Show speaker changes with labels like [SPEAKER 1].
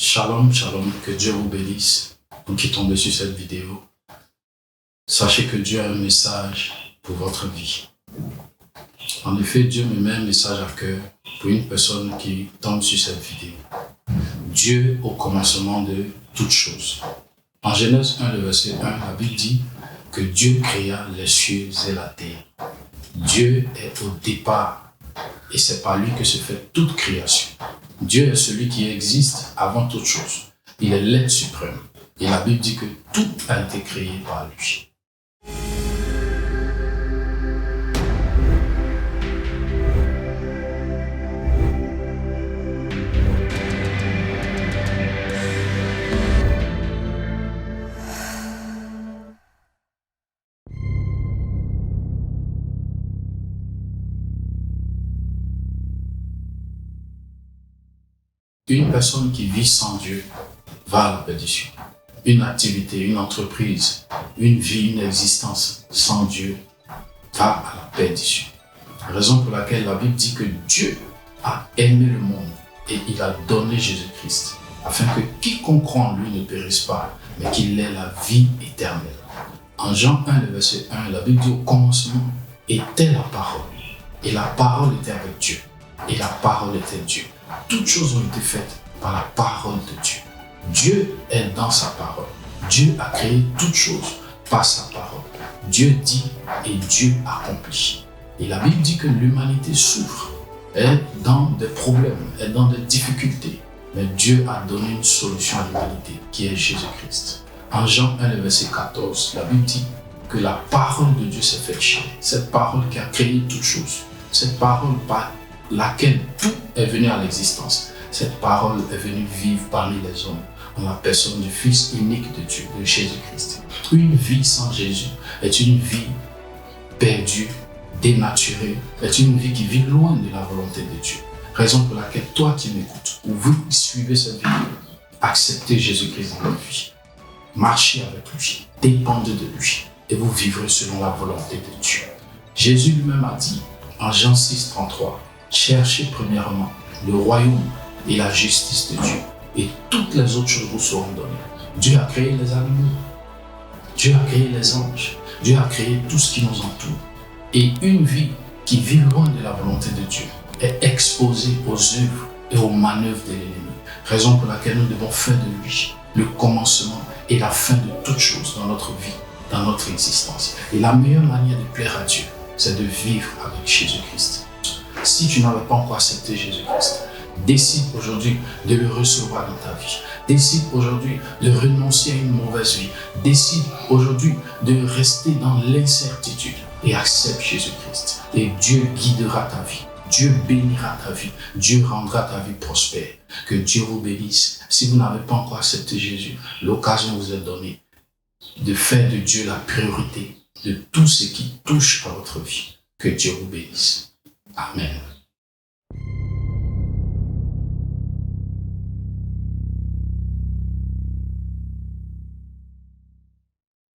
[SPEAKER 1] Shalom, shalom, que Dieu vous bénisse. Vous qui tombez sur cette vidéo, sachez que Dieu a un message pour votre vie. En effet, Dieu me met un message à cœur pour une personne qui tombe sur cette vidéo. Dieu au commencement de toutes choses. En Genèse 1, le verset 1, la Bible dit que Dieu créa les cieux et la terre. Dieu est au départ et c'est par lui que se fait toute création. Dieu est celui qui existe avant toute chose. Il est l'être suprême. Et la Bible dit que tout a été créé par lui. Une personne qui vit sans Dieu va à la perdition. Une activité, une entreprise, une vie, une existence sans Dieu va à la perdition. Raison pour laquelle la Bible dit que Dieu a aimé le monde et il a donné Jésus-Christ afin que quiconque croit en lui ne périsse pas, mais qu'il ait la vie éternelle. En Jean 1, le verset 1, la Bible dit au commencement était la parole et la parole était avec Dieu et la parole était Dieu. Toutes choses ont été faites par la parole de Dieu. Dieu est dans sa parole. Dieu a créé toutes choses par sa parole. Dieu dit et Dieu accomplit. Et la Bible dit que l'humanité souffre, est dans des problèmes, est dans des difficultés. Mais Dieu a donné une solution à l'humanité qui est Jésus-Christ. En Jean 1, verset 14, la Bible dit que la parole de Dieu s'est faite chair. Cette parole qui a créé toutes choses. Cette parole par laquelle tout est venu à l'existence. Cette parole est venue vivre parmi les hommes en la personne du Fils unique de Dieu, de Jésus-Christ. Une vie sans Jésus est une vie perdue, dénaturée, est une vie qui vit loin de la volonté de Dieu. Raison pour laquelle toi qui m'écoutes, ou vous qui suivez cette vidéo, acceptez Jésus-Christ dans votre vie. Marchez avec lui, dépendez de lui, et vous vivrez selon la volonté de Dieu. Jésus lui-même a dit, en Jean 6, 33, cherchez premièrement le royaume et la justice de Dieu, et toutes les autres choses vous seront données. Dieu a créé les animaux, Dieu a créé les anges, Dieu a créé tout ce qui nous entoure. Et une vie qui vit loin de la volonté de Dieu est exposée aux œuvres et aux manœuvres de l'ennemi. Raison pour laquelle nous devons faire de lui le commencement et la fin de toutes choses dans notre vie, dans notre existence. Et la meilleure manière de plaire à Dieu, c'est de vivre avec Jésus-Christ. Si tu n'avais pas encore accepté Jésus-Christ, décide aujourd'hui de le recevoir dans ta vie. Décide aujourd'hui de renoncer à une mauvaise vie. Décide aujourd'hui de rester dans l'incertitude et accepte Jésus-Christ. Et Dieu guidera ta vie. Dieu bénira ta vie. Dieu rendra ta vie prospère. Que Dieu vous bénisse. Si vous n'avez pas encore accepté Jésus, l'occasion vous est donnée de faire de Dieu la priorité de tout ce qui touche à votre vie. Que Dieu vous bénisse. Amen.